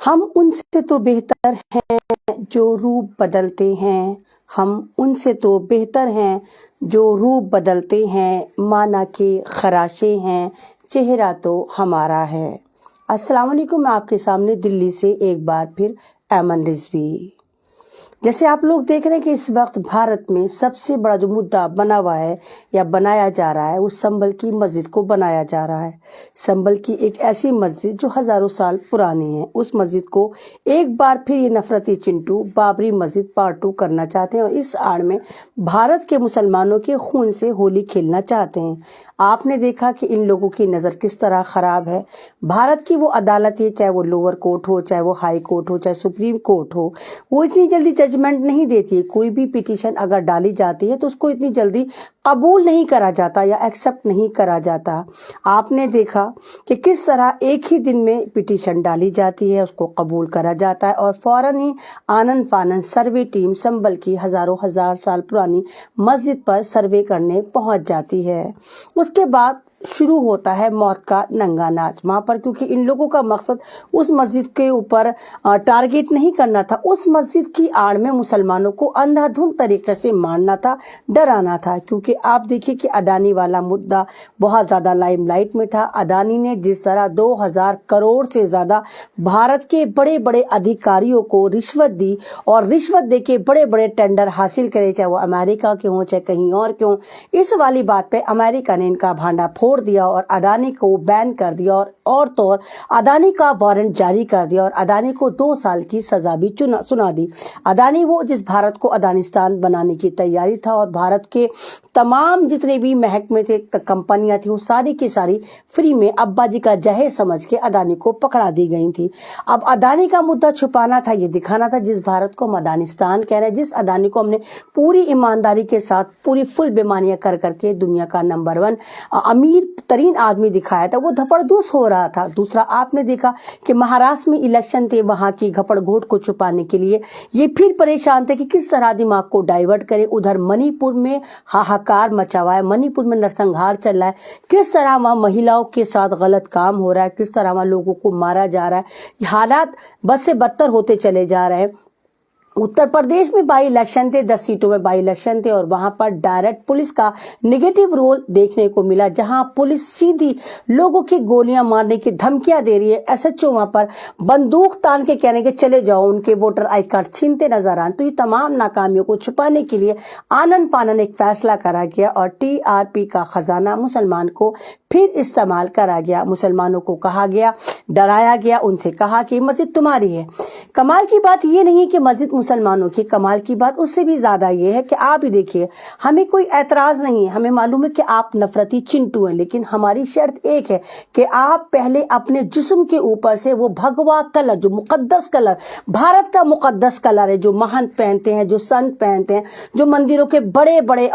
ہم ان سے تو بہتر ہیں جو روپ بدلتے ہیں، ہم ان سے تو بہتر ہیں جو روپ بدلتے ہیں، مانا کہ خراشے ہیں، چہرہ تو ہمارا ہے۔ السلام علیکم، میں آپ کے سامنے دلی سے ایک بار پھر ایمن رضوی۔ جیسے آپ لوگ دیکھ رہے ہیں کہ اس وقت بھارت میں سب سے بڑا جو مدعا بنا ہوا ہے یا بنایا جا رہا ہے وہ سنبل کی مسجد کو بنایا جا رہا ہے۔ سنبل کی ایک ایسی مسجد جو ہزاروں سال پرانی ہے، اس مسجد کو ایک بار پھر یہ نفرتی چنٹو بابری مسجد پارٹ 2 کرنا چاہتے ہیں اور اس آڑ میں بھارت کے مسلمانوں کے خون سے ہولی کھیلنا چاہتے ہیں۔ آپ نے دیکھا کہ ان لوگوں کی نظر کس طرح خراب ہے۔ بھارت کی وہ عدالت ہے، چاہے وہ لوور کورٹ ہو، چاہے وہ ہائی کورٹ ہو، چاہے سپریم کورٹ ہو، وہ اتنی جلدی ججمنٹ نہیں دیتی ہے۔ کوئی بھی پٹیشن اگر ڈالی جاتی ہے تو اس کو اتنی جلدی قبول نہیں کرا جاتا یا ایکسیپٹ نہیں کرا جاتا۔ آپ نے دیکھا کہ کس طرح ایک ہی دن میں پٹیشن ڈالی جاتی ہے، اس کو قبول کرا جاتا ہے اور فوراً ہی آنن فانن سروے ٹیم سنبل کی ہزار سال پرانی مسجد پر سروے کرنے پہنچ جاتی ہے۔ اس کے بعد شروع ہوتا ہے موت کا ننگا ناچ وہاں پر، کیونکہ ان لوگوں کا مقصد اس مسجد کے اوپر ٹارگیٹ نہیں کرنا تھا، اس مسجد کی آڑ میں مسلمانوں کو اندھا دھند طریقے سے مارنا تھا، ڈرانا تھا۔ کیونکہ آپ دیکھیے کہ اڈانی والا مدعا بہت زیادہ لائم لائٹ میں تھا۔ اڈانی نے جس طرح 2000 کروڑ سے زیادہ بھارت کے بڑے بڑے ادھیکاریوں کو رشوت دی اور رشوت دے کے بڑے بڑے ٹینڈر حاصل کرے، چاہے وہ امریکہ کے ہوں چاہے کہیں اور کے ہوں، اس والی بات پہ امریکہ نے ان کا بھانڈا پھوڑ دیا اور اڈانی کو بین کر دیا اور اڈانی کا وارنٹ جاری کر دیا اور اڈانی کو 2 سال کی سزا بھی سنا دی۔ اڈانی وہ جس بھارت کو ادانستان بنانے کی تیاری تھا اور بھارت کے تمام جتنے بھی محکمے تھے، کمپنیاں تھیں، وہ ساری کی ساری فری میں ابا جی کا جہیز سمجھ کے اڈانی کو پکڑا دی گئی تھی۔ اب اڈانی کا مدعا چھپانا تھا، یہ دکھانا تھا جس بھارت کو ہم ادانستان کہہ رہے ہیں، جس اڈانی کو ہم نے پوری ایمانداری کے ساتھ پوری فل بیمانیاں کر کے دنیا کا نمبر 1 امیر ترین آدمی دکھایا تھا، وہ دھپڑ دوس ہو رہا تھا۔ دوسرا آپ نے دیکھا کہ مہاراشٹر میں الیکشن تھے، وہاں کی گھپڑ گھوٹ کو چھپانے کے لیے یہ پھر پریشان تھے کہ کس طرح دماغ کو ڈائیورٹ کرے۔ ادھر منی پور میں ہاہاکار مچا ہوا ہے، منی پور میں نرسنہار چل رہا ہے، کس طرح وہاں مہیلاؤں کے ساتھ غلط کام ہو رہا ہے، کس طرح وہاں لوگوں کو مارا جا رہا ہے، حالات بد سے بدتر ہوتے چلے جا رہے ہیں۔ اتر پردیش میں بائی الیکشن تھے، 10 سیٹوں میں بائی الیکشن تھے اور وہاں پر ڈائریکٹ پولیس کا نیگیٹو رول دیکھنے کو ملا، جہاں پولیس سیدھی لوگوں کی گولیاں مارنے کی دھمکیاں دے رہی ہے۔ ایس ایچ او وہاں پر بندوق تان کے کہنے کے چلے جاؤ، ان کے ووٹر آئی کارڈ چھینتے نظر آئے۔ تو یہ تمام ناکامیوں کو چھپانے کے لیے آنن فانن ایک فیصلہ کرا گیا اور ٹی آر پی کا خزانہ مسلمان کو پھر استعمال کرا گیا۔ مسلمانوں کو کہا گیا، ڈرایا گیا، ان سے کہا کہ مسجد تمہاری ہے۔ کمال کی بات یہ نہیں کہ مسجد مسلمانوں کی، کمال کی بات اس سے بھی زیادہ یہ ہے کہ آپ ہی دیکھیے، ہمیں کوئی اعتراض نہیں ہے، ہمیں معلوم ہے کہ آپ نفرتی چنٹو ہیں، لیکن ہماری شرط ایک ہے کہ آپ پہلے اپنے جسم کے اوپر سے وہ بھگوا کلر، جو مقدس کلر، بھارت کا مقدس کلر ہے، جو مہنت پہنتے ہیں، جو سنت پہنتے ہیں، جو مندروں کے بڑے بڑے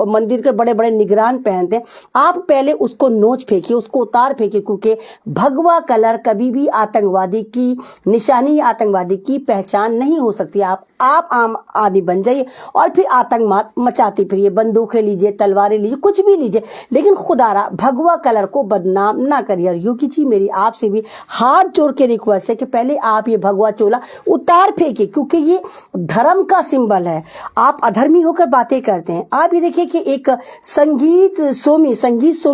مندر کے بڑے بڑے نگران پہنتے ہیں، آپ پہلے اس کو نوچ پھینکیے، اس کو اتار پھینکیے، کیونکہ بھگوا کلر کبھی بھی آتنکوادی کی نشانی یا آتنکوادی کی پہچان نہیں ہو سکتی۔ آپ عام آدمی بن جائیے اور پھر آتنک مچاتے پھریے، بندوقیں لیجیے، تلواریں لیجیے، کچھ بھی لیجیے، لیکن خدا را بھگوا کلر کو بدنام نہ کریے۔ یوگی جی، میری آپ سے بھی ہاتھ جوڑ کے ریکویسٹ ہے کہ پہلے آپ یہ بھگوا چولا اتار پھینکیے، کیونکہ یہ دھرم کا سمبل ہے۔ آپ ادھرمی ہو کر باتیں کرتے ہیں۔ آپ یہ دیکھیے کہ ایک سنگیت سومی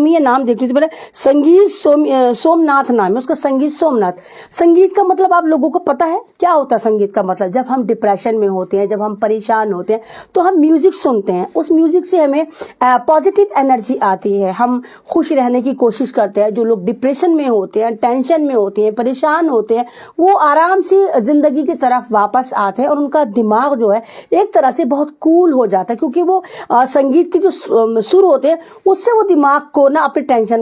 یہ نام دیکھ لیجیے، سنگیت سومناتھ نام ہے اس کا، سنگیت سومناتھ۔ سنگیت کا مطلب آپ لوگوں کو پتہ ہے کیا ہوتا ہے؟ سنگیت کا مطلب جب ہم ڈپریشن میں ہوتے ہیں، جب ہم پریشان ہوتے ہیں تو ہم میوزک سنتے ہیں، اس میوزک سے ہمیں پازیٹیو انرجی آتی ہے، ہم خوش رہنے کی کوشش کرتے ہیں۔ جو لوگ ڈپریشن میں ہوتے ہیں، ٹینشن میں ہوتے ہیں، پریشان ہوتے ہیں، وہ آرام سے زندگی کی طرف واپس آتے ہیں اور ان کا دماغ جو ہے ایک طرح سے بہت کول ہو جاتا ہے، کیونکہ وہ سنگیت کے جو سر ہوتے ہیں اس سے وہ دماغ کو نا اپنی ٹینشن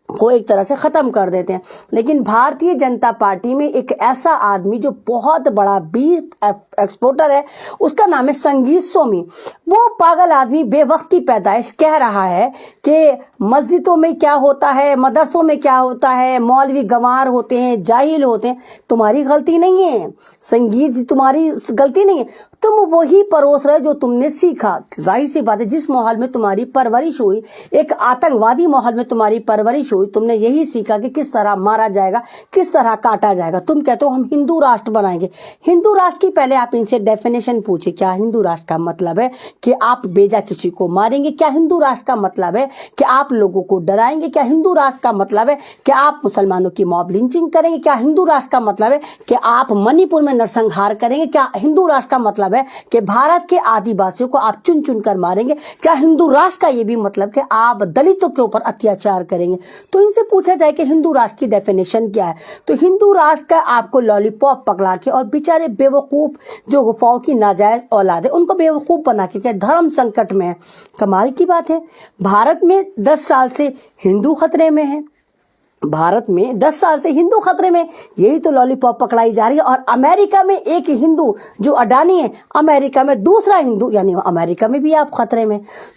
کو ایک طرح سے ختم کر دیتے ہیں۔ لیکن بھارتیہ جنتا پارٹی میں ایک ایسا آدمی جو بہت بڑا بیف ایکسپورٹر ہے، اس کا نام ہے سنگیت سومی۔ وہ پاگل آدمی بے وقتی پیدائش کہہ رہا ہے کہ مسجدوں میں کیا ہوتا ہے، مدرسوں میں کیا ہوتا ہے، مولوی گنوار ہوتے ہیں، جاہل ہوتے ہیں، تمہاری غلطی نہیں ہے، سنگیت تمہاری غلطی نہیں ہے، تم وہی پروس رہے جو تم نے سیکھا۔ ظاہر سی بات ہے، جس ماحول میں تمہاری پرورش ہوئی، ایک آتنکوادی ماحول میں تمہاری پرورش ہوئی، تم نے یہی سیکھا کہ کس طرح مارا جائے گا، کس طرح کاٹا جائے گا۔ تم کہتے ہو ہم ہندو راشٹر بنائیں گے۔ ہندو راشٹر کی پہلے آپ ان سے ڈیفینیشن پوچھے، کیا ہندو راشٹر کا مطلب ہے کہ آپ بیجا کسی کو ماریں گے؟ کیا ہندو راشٹر کا مطلب ہے کہ آپ لوگوں کو ڈرائیں گے؟ کیا ہندو راشٹر کا مطلب ہے کہ آپ مسلمانوں کی موب لنچنگ کریں گے؟ کیا ہندو راشٹر کا مطلب ہے کہ آپ منی پور میں نرسنہار کریں گے؟ کیا ہندو راشٹر کا مطلب ہے کہ بھارت کے آدی واسیوں کو آپ چن چن کر ماریں گے؟ کیا ہندو راشٹر کا یہ بھی مطلب کہ آپ دلتوں کے اوپر اتیاچار کریں گے؟ تو ان سے پوچھا جائے کہ ہندو راشٹر کی ڈیفینیشن کیا ہے، تو ہندو راشٹر کا آپ کو لالی پاپ پکڑا کے اور بیچارے بیوقوف جو غفاؤں کی ناجائز اولاد ہے ان کو بیوقوف بنا کے، کہ دھرم سنکٹ میں ہے۔ کمال کی بات ہے، بھارت میں 10 سال سے ہندو خطرے میں ہے، بھارت میں 10 سال سے ہندو خطرے میں، یہی تو لالی پاپ پکڑائی جا رہی ہے۔ اور امریکہ میں ایک ہندو جو اڈانی ہے، امریکہ میں دوسرا ہندو، یعنی امریکہ میں بھی آپ خطرے میں۔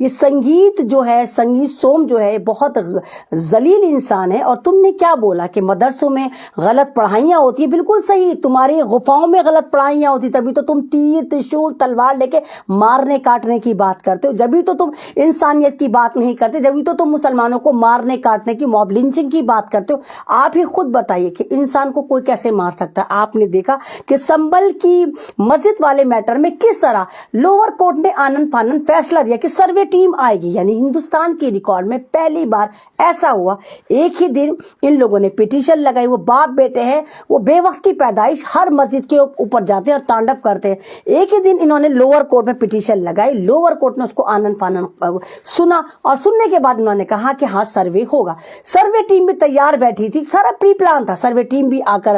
یہ سنگیت جو ہے، سنگیت سوم جو ہے، بہت ذلیل انسان ہے۔ اور تم نے کیا بولا کہ مدرسوں میں غلط پڑھائیاں ہوتی ہیں؟ بالکل صحیح، تمہاری غفاؤں میں غلط پڑھائیاں ہوتی، تبھی تو تم تیر ترشول تلوار لے کے مارنے کاٹنے کی بات کرتے ہو، جبھی تو تم انسانیت کی بات نہیں کرتے، جبھی تو تم مسلمانوں کو مارنے کاٹنے کی، موب لنچنگ کی بات کرتے ہو۔ آپ ہی خود بتائیے کہ انسان کو کوئی کیسے مار سکتا ہے؟ آپ نے دیکھا کہ سنبل کی مسجد والے میٹر میں کس طرح لوور کورٹ نے آنن فانن فیصلہ دیا کہ سروے ٹیم آئے گی، یعنی ہندوستان کی ریکارڈ میں پہلی بار ایسا ہوا۔ ایک ہی دن ان لوگوں نے پیٹیشن لگائی، وہ باپ بیٹے ہیں، وہ بے وقت کی پیدائش ہر مسجد کے اوپر جاتے ہیں اور تانڈو کرتے ہیں۔ ایک ہی دن انہوں نے لوور کورٹ میں پیٹیشن لگائی، لوور کورٹ نے اس کو آنن فانن سنا، اور سننے کے بعد انہوں نے کہا کہ ہاں سروے ہوگا۔ سروے ٹیم بھی تیار بیٹھی تھی، سارا پری پلان تھا، سروے ٹیم بھی آ کر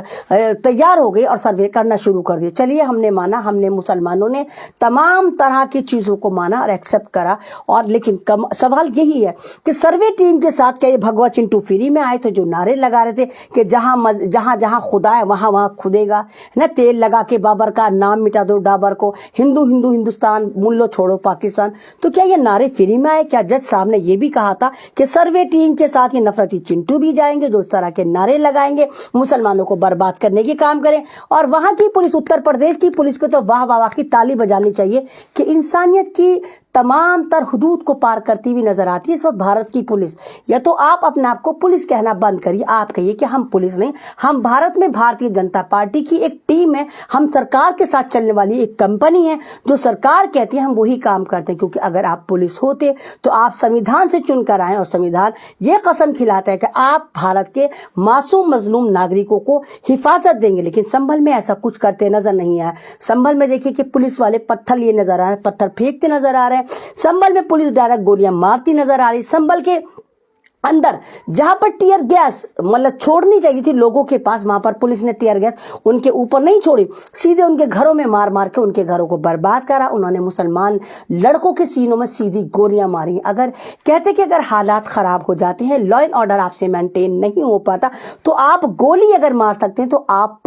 تیار ہو گئی اور سروے کرنا شروع کر دیا۔ چلیے ہم نے مانا، ہم نے مسلمانوں نے تمام طرح کی چیزوں کو مانا اور ایکسیپٹ کرا، اور لیکن سوال یہی ہے کہ سروے ٹیم کے ساتھ کیا یہ بھگوا چنٹو فری میں آئے تھے جو نعرے لگا رہے تھے کہ جہاں جہاں خدا ہے وہاں وہاں کھدے گا، نا تیل لگا کے بابر کا نام مٹا دو ڈابر کو، ہندو ہندو ہندوستان، ملو چھوڑو پاکستان؟ تو کیا یہ نعرے فری میں آئے؟ کیا جج صاحب نے یہ بھی کہا تھا کہ سروے ٹیم کے ساتھ یہ نفرتی چنٹو بھی جائیں گے جو اس طرح کے نعرے لگائیں گے، مسلمانوں کو برباد کرنے کے کام کریں؟ اور وہاں کی پولیس، اتر پردیش کی پولیس پہ تو واہ واہ واہ کی تالی بجانی چاہیے کہ انسانیت کی تمام تر حدود کو پار کرتی ہوئی نظر آتی ہے اس وقت بھارت کی پولیس۔ یا تو آپ اپنے آپ کو پولیس کہنا بند کریے، آپ کہیے کہ ہم پولیس نہیں، ہم بھارت میں بھارتیہ جنتا پارٹی کی ایک ٹیم ہے، ہم سرکار کے ساتھ چلنے والی ایک کمپنی ہے، جو سرکار کہتی ہے ہم وہی کام کرتے ہیں۔ کیونکہ اگر آپ پولیس ہوتے تو آپ سنویدھان سے چن کر آئیں، اور سنویدھان یہ قسم کھلاتا ہے کہ آپ بھارت کے معصوم مظلوم ناگرکوں کو حفاظت دیں گے، لیکن سنبھل میں ایسا کچھ کرتے نظر نہیں آیا۔ سنبھل میں دیکھیے کہ پولیس والے پتھر لیے نظر آ رہے ہیں، پتھر پھینکتے نظر آ رہے ہیں، سنبھل میں پولیس ڈائریکٹ گولیاں مارتی نظر آ رہی۔ سنبھل کے اندر جہاں پر ٹیئر گیس مطلب چھوڑنی چاہیے تھی لوگوں کے پاس، وہاں پر پولیس نے ٹیئر گیس ان کے اوپر نہیں چھوڑی، سیدھے ان کے گھروں میں مار مار کے ان کے گھروں کو برباد کرا۔ انہوں نے مسلمان لڑکوں کے سینوں میں سیدھی گولیاں ماری۔ اگر کہتے کہ اگر حالات خراب ہو جاتے ہیں، لا اینڈ آرڈر آپ سے مینٹین نہیں ہو پاتا، تو آپ گولی اگر مار سکتے ہیں تو آپ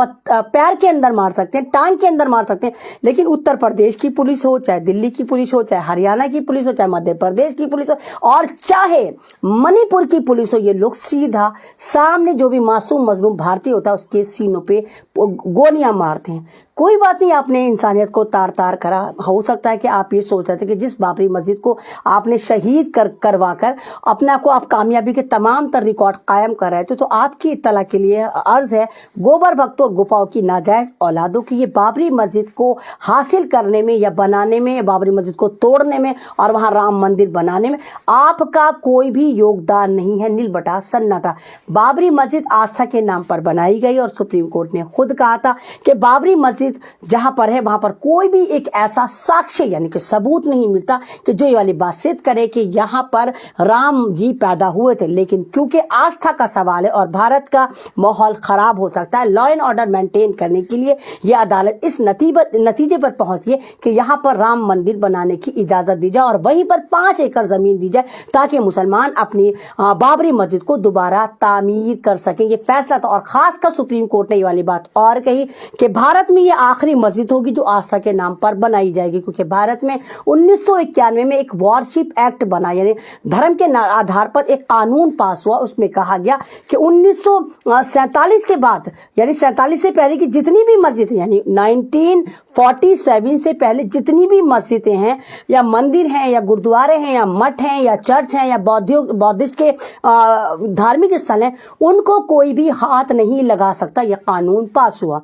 پیر کے اندر مار سکتے ہیں، ٹانگ کے اندر مار سکتے ہیں، لیکن اتر پردیش کی پولیس ہو، چاہے دلی کی پولیس ہو، چاہے ہریانہ کی پولیس ہو، چاہے مدھیہ پردیش کی پولیس ہو، اور چاہے منی پور کی پولیس ہو، یہ لوگ سیدھا سامنے جو بھی معصوم مظلوم بھارتی ہوتا ہے اس کے سینوں پہ گولیاں مارتے ہیں۔ کوئی بات نہیں، آپ نے انسانیت کو تار تار کرا۔ ہو سکتا ہے کہ آپ یہ سوچ رہے تھے کہ جس بابری مسجد کو آپ نے شہید کروا کر اپنا کو آپ کامیابی کے تمام تر ریکارڈ قائم کر رہے تھے، تو آپ کی اطلاع کے لیے عرض ہے گوبر بھکتوں اور گفاؤں کی ناجائز اولادوں کی، یہ بابری مسجد کو حاصل کرنے میں یا بنانے میں، بابری مسجد کو توڑنے میں اور وہاں رام مندر بنانے میں آپ کا کوئی بھی یوگدان نہیں ہے۔ نیل بٹا سناٹا۔ بابری مسجد آستھا کے نام پر بنائی گئی، اور سپریم کورٹ نے خود کہا تھا کہ بابری مسجد جہاں پر ہے وہاں پر کوئی بھی ایک ایسا ساکشی یعنی کہ ثبوت نہیں ملتا کہ جو یہ والی بات صدق کرے کہ یہاں پر رام جی پیدا ہوئے تھے۔ لیکن کیونکہ آستھا کا سوال ہے اور بھارت کا ماحول خراب ہو سکتا ہے، لا اینڈ آرڈر مینٹین کرنے کے لیے یہ عدالت اس نتیجے پر پہنچی ہے کہ یہاں پر رام مندر بنانے کی اجازت دی جائے، اور وہیں پر 5 ایکڑ زمین دی جائے تاکہ مسلمان اپنی بابری مسجد کو دوبارہ تعمیر کر سکیں۔ یہ فیصلہ تھا، اور خاص کر سپریم کورٹ نے یہ والی بات اور کہی کہ بھارت میں یہ آخری مسجد ہوگی جو آستھا کے نام پر بنائی جائے گی، کیونکہ بھارت میں 1991 میں ایک وارشپ ایکٹ بنا، یعنی دھرم کے آدھار پر ایک قانون پاس ہوا۔ اس میں کہا گیا کہ 1947 کے بعد، یعنی 47 سے پہلے کی جتنی بھی مسجد، یعنی 1947 سے پہلے جتنی بھی مسجدیں ہیں یا مندر ہیں یا گردوارے ہیں یا مٹھ ہیں یا چرچ ہیں یا بودھسٹ کے دھارمک استھل ہیں، ان کو کوئی بھی ہاتھ نہیں لگا سکتا۔ یہ قانون پاس ہوا۔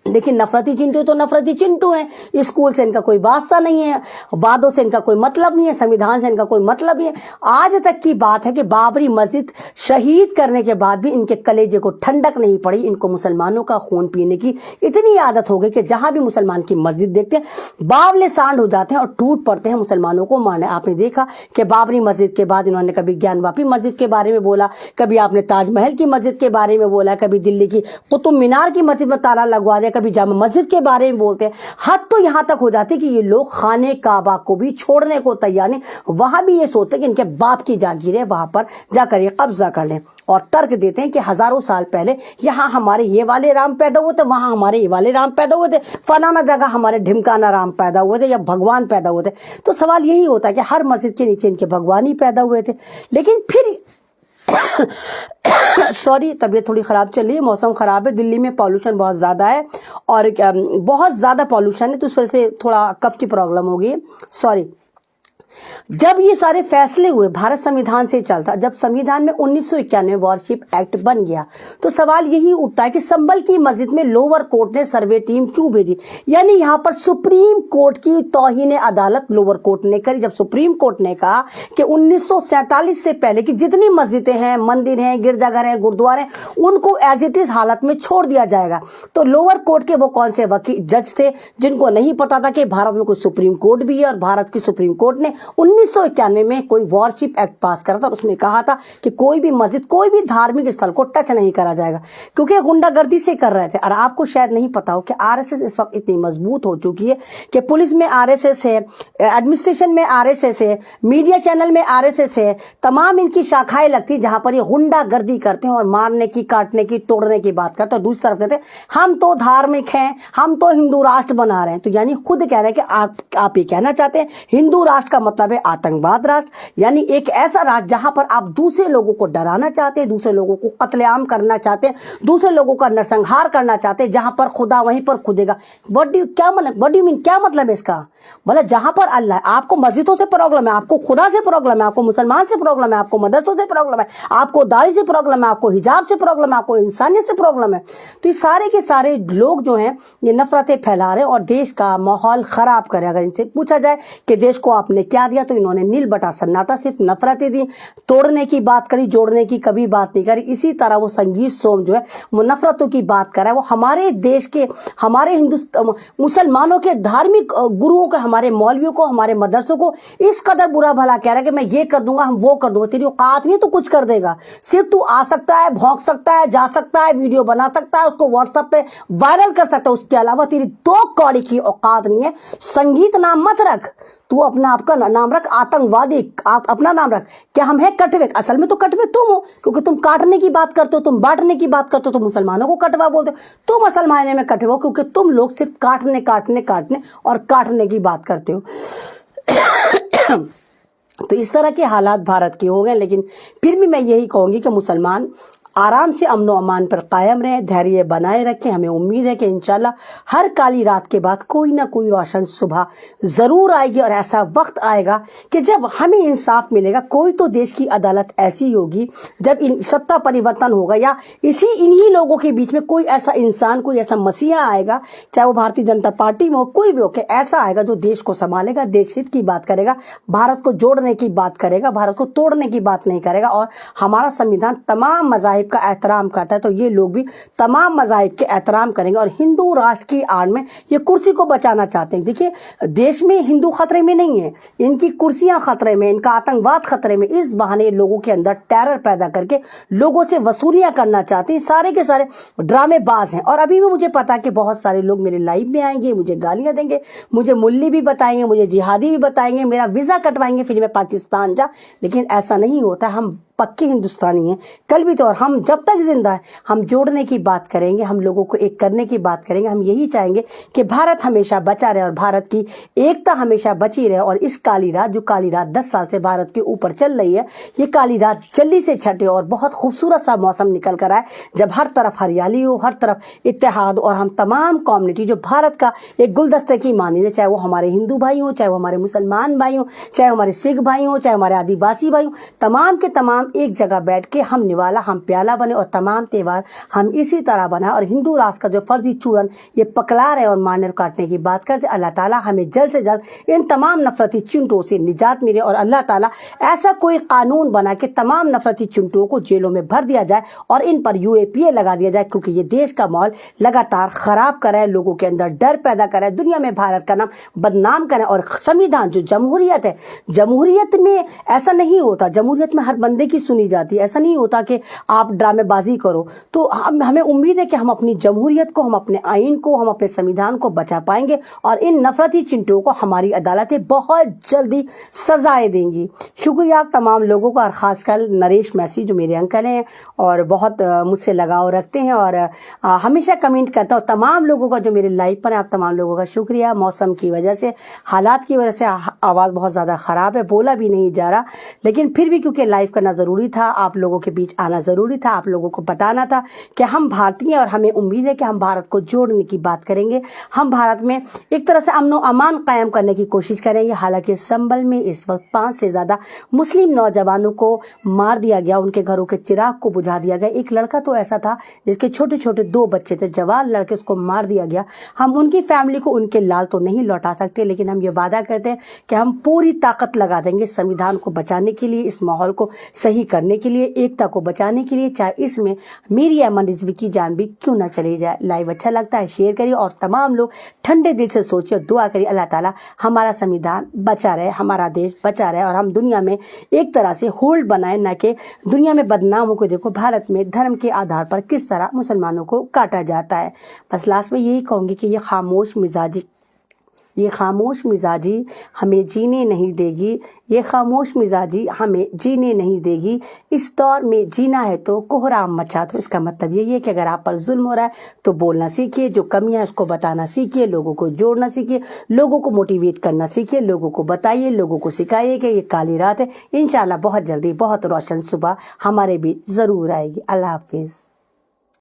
لیکن نفرتی چنٹو تو نفرتی چنٹو ہیں، اسکول سے ان کا کوئی واسطہ نہیں ہے، وعدوں سے ان کا کوئی مطلب نہیں ہے، سمویدھان سے ان کا کوئی مطلب نہیں ہے۔ آج تک کی بات ہے کہ بابری مسجد شہید کرنے کے بعد بھی ان کے کلیجے کو ٹھنڈک نہیں پڑی۔ ان کو مسلمانوں کا خون پینے کی اتنی عادت ہو گئی کہ جہاں بھی مسلمان کی مسجد دیکھتے ہیں باولے سانڈ ہو جاتے ہیں اور ٹوٹ پڑتے ہیں مسلمانوں کو مارنے۔ آپ نے دیکھا کہ بابری مسجد کے بعد انہوں نے کبھی گیان واپی مسجد کے بارے میں بولا، کبھی آپ نے تاج محل کی مسجد کے بارے میں بولا، کبھی دلی کی قطب مینار کی مسجد میں تالا لگوا دیا، کبھی جامع مسجد کے بارے میں بولتے ہیں۔ حد تو یہاں تک ہو جاتی کہ یہ لوگ خانہ کعبہ کو بھی چھوڑنے کو تیار نہیں، وہاں بھی یہ سوچتے ہیں کہ ان کے باپ کی جاگیر ہے، وہاں پر جا کر یہ قبضہ کر لیں، اور ترک دیتے ہیں کہ ہزاروں سال پہلے یہاں ہمارے یہ والے رام پیدا ہوئے تھے، وہاں ہمارے یہ والے رام پیدا ہوئے تھے، فلانا جگہ ہمارے ڈھمکانا رام پیدا ہوئے تھے یا بھگوان پیدا ہوئے تھے۔ تو سوال یہی ہوتا ہے کہ ہر مسجد کے نیچے ان کے بھگوان ہی پیدا ہوئے تھے۔ لیکن پھر سوری، طبیعت تھوڑی خراب چل رہی ہے، موسم خراب ہے، دلی میں پالوشن بہت زیادہ ہے اور بہت زیادہ پالوشن ہے، تو اس وجہ سے تھوڑا کف کی پرابلم ہو گئی ہے، سوری۔ جب یہ سارے فیصلے ہوئے، بھارت سمویدھان سے چلتا، جب سمویدھان میں 1991 میں وارشپ ایکٹ بن گیا تو سوال یہی اٹھتا ہے کہ سنبل کی مسجد میں لوور کورٹ نے سروے ٹیم کیوں بھیجی؟ یعنی یہاں پر سپریم کورٹ کی توہین عدالت لوور کورٹ نے کری، جب سپریم کورٹ نے کہا کہ 1947 سے پہلے کی جتنی مسجدیں ہیں، مندر ہیں، گرجا گھر ہیں، گردوارے ہیں، ان کو ایز اٹ از حالت میں چھوڑ دیا جائے گا۔ تو لوور کورٹ کے وہ کون سے وکیل جج تھے جن کو نہیں پتا تھا کہ بھارت میں کوئی سپریم کورٹ بھی ہے، اور بھارت کی سپریم کورٹ نے 1991 میں کوئی وارشپ ایکٹ پاس کرا تھا، اور اس میں کہا تھا کہ کوئی بھی مسجد، کوئی بھی دھارمک استھل کو ٹچ نہیں کرا جائے گا، کیونکہ غنڈہ گردی سے کر رہے تھے۔ اور آپ کو شاید نہیں پتا ہو کہ آر ایس ایس اس وقت اتنی مضبوط ہو چکی ہے کہ پولیس میں آر ایس ایس ہے، ایڈمنسٹریشن میں آر ایس ایس ہے، میڈیا چینل میں آر ایس ایس ہے، تمام ان کی شاخائیں لگتی جہاں پر یہ غنڈہ گردی کرتے ہیں اور مارنے کی، کاٹنے کی، توڑنے کی بات کرتے ہیں۔ دوسری طرف کہتے ہیں ہم تو دھارمک ہیں، ہم تو ہندو راشٹر بنا رہے ہیں۔ تو یعنی خود کہہ رہے ہیں کہ آپ یہ کہنا چاہتے ہیں ہندو راشٹر کا مطلب ہے آتنکواد راشٹر، یعنی ایک ایسا راشٹر جہاں پر آپ دوسرے لوگوں کو ڈرانا چاہتے ہیں، دوسرے لوگوں کو قتل عام کرنا چاہتے ہیں، دوسرے لوگوں کا نرسنہار کرنا چاہتے ہیں، جہاں پر خدا وہیں پر خودے گا۔ وٹ ڈو مین، کیا مطلب ہے اس کا؟ مطلب جہاں پر اللہ ہے، آپ کو مسجدوں سے پرابلم ہے، آپ کو خدا سے پرابلم ہے، آپ کو مسلمان سے پرابلم ہے، آپ کو مدرسوں سے پرابلم ہے، آپ کو داڑھی سے پرابلم ہے، آپ کو حجاب سے پرابلم ہے، آپ کو انسانیت سے پرابلم ہے۔ تو یہ سارے کے سارے لوگ جو ہیں یہ نفرتیں پھیلا رہے ہیں اور دیش کا ماحول خراب کرے۔ اگر ان سے پوچھا جائے کہ دیش کو آپ نے کیا دیا تو انہوں نے نیل بٹا سناٹا، صرف نفرتیں دی، توڑنے کی بات کری، جوڑنے کی کبھی بات نہیں کری۔ اسی طرح وہ سنگیت سوم جو ہے وہ نفرتوں کی بات کر رہا ہے، وہ ہمارے دیش کے، ہمارے مسلمانوں کے دھارمک گروؤں کو، ہمارے مولویوں کو، ہمارے مدرسوں کو اس قدر برا بھلا کہہ رہا ہے کہ میں یہ کر دوں گا، ہم وہ کر دوں گا۔ تیری اوقات نہیں تو کچھ کر دے گا، صرف تو آ سکتا ہے، بھونک سکتا ہے، جا سکتا ہے، ویڈیو بنا سکتا ہے، اس کو واٹس ایپ پہ وائرل کر سکتا ہے، اس کے علاوہ تیری دو کوڑی کی اوقات نہیں ہے۔ سنگیت نام مت رکھ، تو اپنا آپ کا نام رکھ آتنکوادی، آپ اپنا نام رکھ کہ ہم ہیں کٹوے۔ اصل میں تو کٹوے تم ہو، کیونکہ تم کاٹنے کی بات کرتے ہو، تم بانٹنے کی بات کرتے ہو، تو مسلمانوں کو کٹوا بولتے ہو۔ تم اصل معنی میں کٹوے ہو، کیونکہ تم لوگ صرف کاٹنے اور کاٹنے کی بات کرتے ہو۔ تو اس طرح کے حالات بھارت کے ہو گئے، لیکن پھر بھی میں یہی کہوں گی کہ مسلمان آرام سے امن و امان پر قائم رہیں، دھیریہ بنائے رکھیں۔ ہمیں امید ہے کہ انشاءاللہ ہر کالی رات کے بعد کوئی نہ کوئی روشن صبح ضرور آئے گی، اور ایسا وقت آئے گا کہ جب ہمیں انصاف ملے گا۔ کوئی تو دیش کی عدالت ایسی ہوگی جب ستہ پریورتن ہوگا، یا انہی لوگوں کے بیچ میں کوئی ایسا انسان، کوئی ایسا مسیحا آئے گا، چاہے وہ بھارتیہ جنتا پارٹی میں ہو، کوئی بھی ہو، کہ ایسا آئے گا جو دیش کو سنبھالے گا، دیش ہت کی بات کرے گا، بھارت کو جوڑنے کی بات کرے گا، بھارت کو توڑنے کی بات نہیں کرے گا۔ اور ہمارا سمویدھان تمام مذاہب کا احترام کرتا ہے، تو یہ لوگ بھی تمام مذاہب کے احترام کریں گے، اور ہندو راشٹر کی آڑ میں یہ کرسی کو بچانا چاہتے ہیں۔ دیکھیے دیش میں ہندو خطرے میں نہیں ہے، ان کی کرسیاں خطرے میں، ان کا آتنکواد خطرے میں۔ اس بہانے لوگوں کے اندر ٹیرر پیدا کر کے لوگوں سے وصولیاں کرنا چاہتے ہیں۔ سارے کے سارے ڈرامے باز ہیں، اور ابھی بھی مجھے پتا ہے کہ بہت سارے لوگ میرے لائیو میں آئیں گے، مجھے گالیاں دیں گے، مجھے ملی بھی بتائیں گے، مجھے جہادی بھی بتائیں گے، میرا ویزا کٹوائیں گے، پھر میں پاکستان جا۔ لیکن ایسا نہیں ہوتا، ہم پکے ہندوستانی ہیں کل بھی تو، اور ہم جب تک زندہ ہیں ہم جوڑنے کی بات کریں گے، ہم لوگوں کو ایک کرنے کی بات کریں گے۔ ہم یہی چاہیں گے کہ بھارت ہمیشہ بچا رہے اور بھارت کی ایکتا ہمیشہ بچی رہے، اور اس کالی رات جو کالی رات 10 سال سے بھارت کے اوپر چل رہی ہے، یہ کالی رات جلدی سے چھٹے اور بہت خوبصورت سا موسم نکل کر آئے جب ہر طرف ہریالی ہو، ہر طرف اتحاد، اور ہم تمام کمیونٹی جو بھارت کا ایک گلدستے کی مانند ہے، چاہے وہ ہمارے ہندو بھائی ہوں، چاہے وہ ہمارے مسلمان بھائی ہوں، چاہے ہمارے سکھ بھائی ہوں، چاہے ہمارے آدیواسی بھائی ہوں، تمام کے تمام ایک جگہ بیٹھ کے ہم نوالا ہم پیالہ بنے، اور تمام تہوار ہم اسی طرح بنائیں، اور ہندو راز کا جو فرضی چورن یہ پکڑا رہے اور مارنے اور کاٹنے کی بات کرتے، اللہ تعالیٰ ہمیں جلد سے جلد ان تمام نفرتی چنٹوں سے نجات ملے، اور اللہ تعالیٰ ایسا کوئی قانون بنا کہ تمام نفرتی چنٹوں کو جیلوں میں بھر دیا جائے اور ان پر UAPA لگا دیا جائے، کیونکہ یہ دیش کا ماحول لگاتار خراب کر رہا ہے، لوگوں کے اندر ڈر پیدا کر رہا ہے، دنیا میں بھارت کا نام بدنام کریں۔ اور سمویدھان جو جمہوریت ہے، جمہوریت میں ایسا نہیں ہوتا، جمہوریت میں ہر بندے کی سنی جاتی ہے، ایسا نہیں ہوتا کہ آپ ڈرامے بازی کرو۔ تو ہمیں امید ہے کہ ہم اپنی جمہوریت کو، ہم اپنے آئین کو، ہم اپنے سمویدھان کو بچا پائیں گے، اور ان نفرتی چنٹوں کو ہماری عدالتیں بہت جلدی سزائیں دیں گی۔ شکریہ تمام لوگوں کا، اور خاص کر نریش میسی جو میرے انکل ہیں اور بہت مجھ سے لگاؤ رکھتے ہیں اور ہمیشہ کمنٹ کرتا ہوں، تمام لوگوں کا جو میرے لائیو پر ہیں، آپ تمام لوگوں کا شکریہ۔ موسم کی وجہ سے، حالات کی وجہ سے آواز بہت زیادہ خراب ہے، بولا بھی نہیں جا رہا، لیکن پھر بھی کیونکہ لائیو کرنا ضروری تھا، آپ لوگوں کے بیچ آنا ضروری تھا، آپ لوگوں کو بتانا تھا کہ ہم بھارتی ہیں اور ہمیں امید ہے کہ ہم بھارت کو جوڑنے کی بات کریں گے، ہم بھارت میں ایک طرح سے امن و امان قائم کرنے کی کوشش کریں گے۔ حالانکہ سنبل میں اس وقت 5 سے زیادہ مسلم نوجوانوں کو مار دیا گیا، ان کے گھروں کے چراغ کو بجھا دیا گیا۔ ایک لڑکا تو ایسا تھا جس کے چھوٹے چھوٹے 2 بچے تھے، جوان لڑکے، اس کو مار دیا گیا۔ ہم ان کی فیملی کو ان کے لال تو نہیں لوٹا سکتے، لیکن ہم یہ وعدہ کرتے ہیں کہ ہم پوری طاقت لگا دیں گے سمویدھان کو بچانے کے لیے، اس ماحول کو صحیح کرنے کے لیے، ایکتا کو بچانے کے لیے، چاہے اس میں میری ایمن رضوی کی جان بھی کیوں نہ چلی جائے۔ لائیو اچھا لگتا ہے شیئر کریے، اور تمام لوگ ٹھنڈے دل سے سوچیے اور دعا کریے اللہ تعالیٰ ہمارا سمویدھان بچا رہے، ہمارا دیش بچا رہے، اور ہم دنیا میں ایک طرح سے ہولڈ بنائیں، نہ کہ دنیا میں بدنام ہو کے دیکھو بھارت میں دھرم کے آدھار پر کس طرح مسلمانوں کو کاٹا جاتا ہے۔ بس لاسٹ میں یہی کہوں گی کہ یہ خاموش مزاجی ہمیں جینے نہیں دے گی، یہ خاموش مزاجی ہمیں جینے نہیں دے گی۔ اس دور میں جینا ہے تو کوہرام مچا دو۔ اس کا مطلب یہی ہے کہ اگر آپ پر ظلم ہو رہا ہے تو بولنا سیکھیے، جو کمیاں ہیں اس کو بتانا سیکھیے، لوگوں کو جوڑنا سیکھیے، لوگوں کو موٹیویٹ کرنا سیکھیے، لوگوں کو بتائیے، لوگوں کو سکھائیے کہ یہ کالی رات ہے، انشاءاللہ بہت جلدی بہت روشن صبح ہمارے بھی ضرور آئے گی۔ اللہ حافظ۔